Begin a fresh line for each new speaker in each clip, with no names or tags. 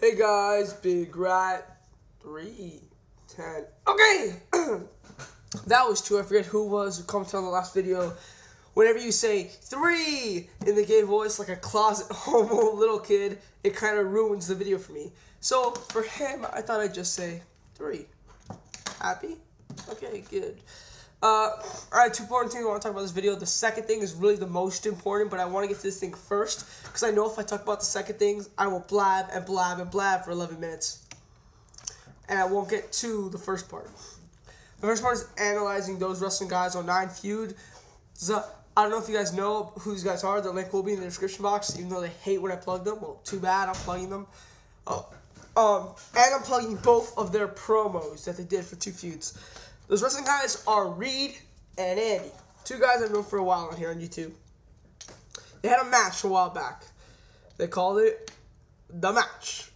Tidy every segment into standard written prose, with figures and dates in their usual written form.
Hey guys, Big Rat 310. Okay, that was two. I forget who was commented on the last video. Whenever you say 3 in the gay voice like a closet homo little kid, it kind of ruins the video for me. So for him, I thought I'd just say 3. Happy? Okay, good. Alright, 2 important things I want to talk about this video. The second thing is really the most important, but I want to get to this thing first, because I know if I talk about the second things, I will blab and blab and blab for 11 minutes. And I won't get to the first part. The first part is analyzing ThoseWrestlingGuys09 feud. I don't know if you guys know who these guys are. The link will be in the description box, even though they hate when I plug them. Well, too bad, I'm plugging them. And I'm plugging both of their promos that they did for 2 feuds. Those wrestling guys are Reid and Andy. 2 guys I've known for a while on here on YouTube. They had a match a while back. They called it The Match.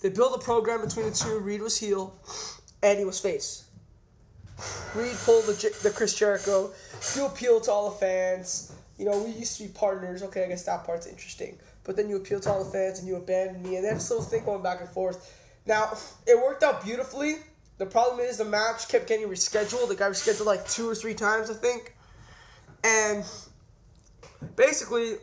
They built a program between the two. Reid was heel, Andy was face. Reid pulled the Chris Jericho. You appeal to all the fans. You know, we used to be partners. Okay, I guess that part's interesting. But then you appeal to all the fans and you abandon me. And then this little thing going back and forth. Now, it worked out beautifully. The problem is the match kept getting rescheduled. It got rescheduled like 2 or 3 times, I think. And basically,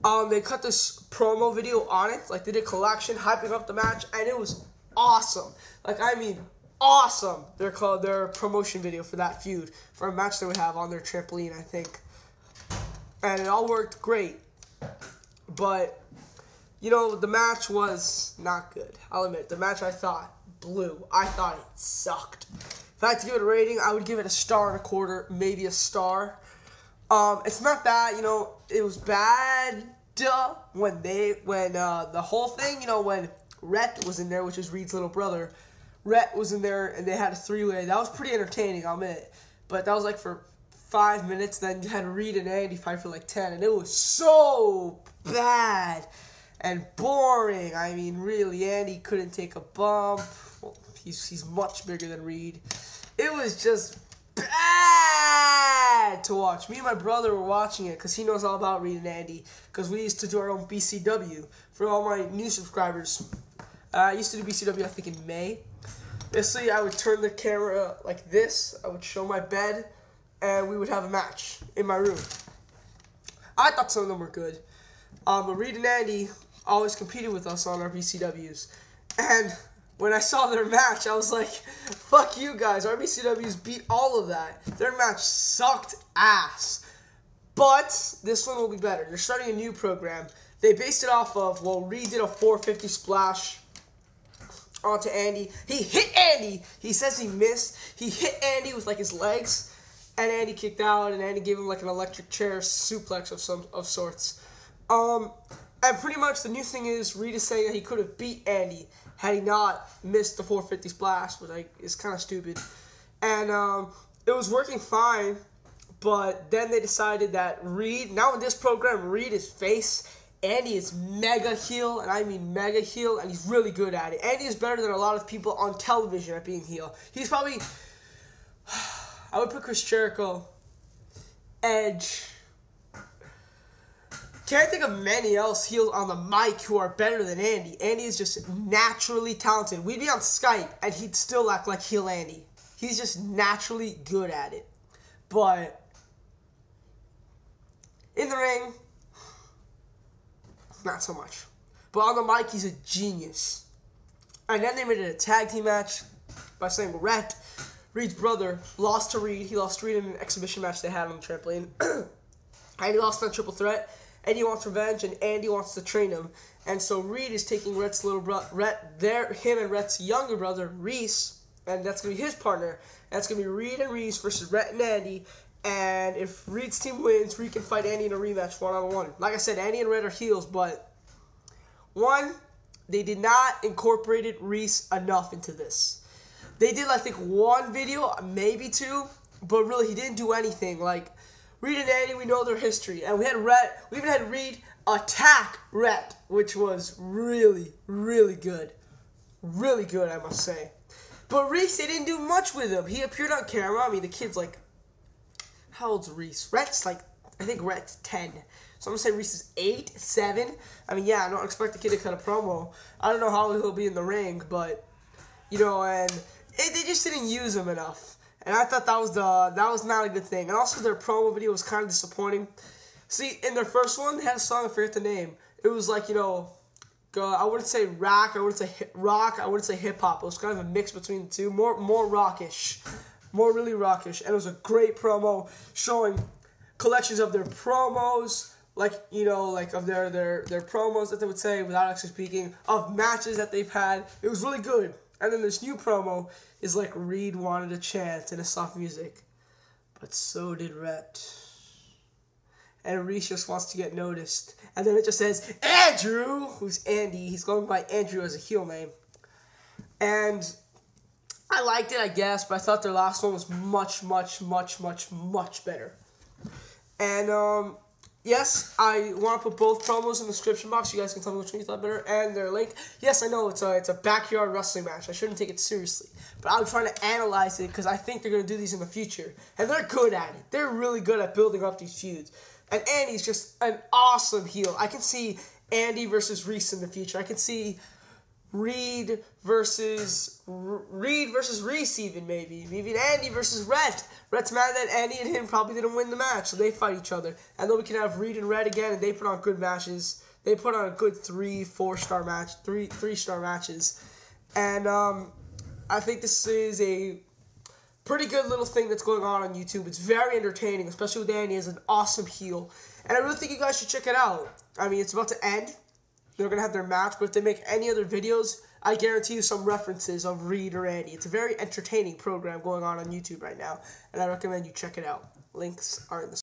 they cut this promo video on it. Like, they did collection, hyping up the match, and it was awesome. Like, I mean, awesome. They're called their promotion video for that feud, for a match they would have on their trampoline, I think. And it all worked great. But you know, the match was not good. I'll admit, the match I thought blew. I thought it sucked. If I had to give it a rating, I would give it a 1.25, maybe a star. It's not that, you know, it was bad when the whole thing, you know, when Rhett was in there, which is Reid's little brother. Rhett was in there and they had a 3-way. That was pretty entertaining, I'll admit. But that was like for 5 minutes. Then you had Reid and Andy fight for like 10, and it was so bad and boring. I mean, really, Andy couldn't take a bump. Well, he's much bigger than Reid. It was just bad to watch. Me and my brother were watching it because he knows all about Reid and Andy, because we used to do our own BCW. For all my new subscribers, I used to do BCW, I think, in May. Basically, I would turn the camera like this. I would show my bed, and we would have a match in my room. I thought some of them were good. But Reid and Andy always competed with us on our BCWs. And when I saw their match, I was like, fuck you guys. Our BCWs beat all of that. Their match sucked ass. But this one will be better. They're starting a new program. They based it off of, well, Reid did a 450 splash onto Andy. He hit Andy. He says he missed. He hit Andy with like his legs. And Andy kicked out, and Andy gave him like an electric chair suplex of sorts. And pretty much the new thing is Reid is saying that he could have beat Andy had he not missed the 450 splash, which is kind of stupid. And it was working fine, but then they decided that Reid, now in this program, Reid is face, Andy is mega heel, and I mean mega heel, and he's really good at it. Andy is better than a lot of people on television at being heel. He's probably, I would put Chris Jericho, Edge. Can't think of many else heels on the mic who are better than Andy. Andy is just naturally talented. We'd be on Skype, and he'd still act like heel Andy. He's just naturally good at it. But in the ring, not so much. But on the mic, he's a genius. And then they made it a tag team match by saying Rhett, Reid's brother, lost to Reid. He lost Reid in an exhibition match they had on the trampoline. And he lost on Triple Threat. Eddie wants revenge, and Andy wants to train him. And so Reid is taking Rhett's little brother, him and Rhett's younger brother, Reece, and that's going to be his partner. That's going to be Reid and Reece versus Rhett and Andy. And if Reid's team wins, Reid can fight Andy in a rematch 1-on-1. Like I said, Andy and Rhett are heels, but one, they did not incorporate Reece enough into this. They did, I think, 1 video, maybe 2, but really he didn't do anything. Like, Reid and Andy, we know their history. And we even had Reid attack Rhett, which was really, really good. Really good, I must say. But Reece, they didn't do much with him. He appeared on camera. I mean, the kid's like, how old's Reece? Rhett's like, I think Rhett's 10. So I'm going to say Reece is 8, 7. I mean, yeah, I don't expect the kid to cut a promo. I don't know how he'll be in the ring, but, you know, and they just didn't use him enough. And I thought that was not a good thing. And also their promo video was kind of disappointing. See, in their first one, they had a song, I forget the name. It was like, you know, I wouldn't say rock, I wouldn't say rock, I wouldn't say hip-hop. It was kind of a mix between the two, more rockish. More really rockish. And it was a great promo showing collections of their promos, like, you know, like of their promos that they would say without actually speaking, of matches that they've had. It was really good. And then this new promo is like Reid wanted a chant in a soft music, but so did Rhett. And Reece just wants to get noticed. And then it just says, Andrew, who's Andy. He's going by Andrew as a heel name. And I liked it, I guess, but I thought their last one was much better. And, yes, I want to put both promos in the description box. You guys can tell me which one you thought better. And their link. Yes, I know it's a backyard wrestling match. I shouldn't take it seriously. But I'm trying to analyze it because I think they're going to do these in the future. And they're good at it. They're really good at building up these feuds. And Andy's just an awesome heel. I can see Andy versus Reece in the future. I can see Reid versus Reece even, maybe. Maybe Andy versus Rhett. Rhett's mad that Andy and him probably didn't win the match, so they fight each other. And then we can have Reid and Rhett again, and they put on good matches. They put on a good 3-4-star match, three-star matches. And I think this is a pretty good little thing that's going on YouTube. It's very entertaining, especially with Andy as an awesome heel. And I really think you guys should check it out. I mean, it's about to end. They're going to have their match, but if they make any other videos, I guarantee you some references of Reid or Andy. It's a very entertaining program going on YouTube right now, and I recommend you check it out. Links are in the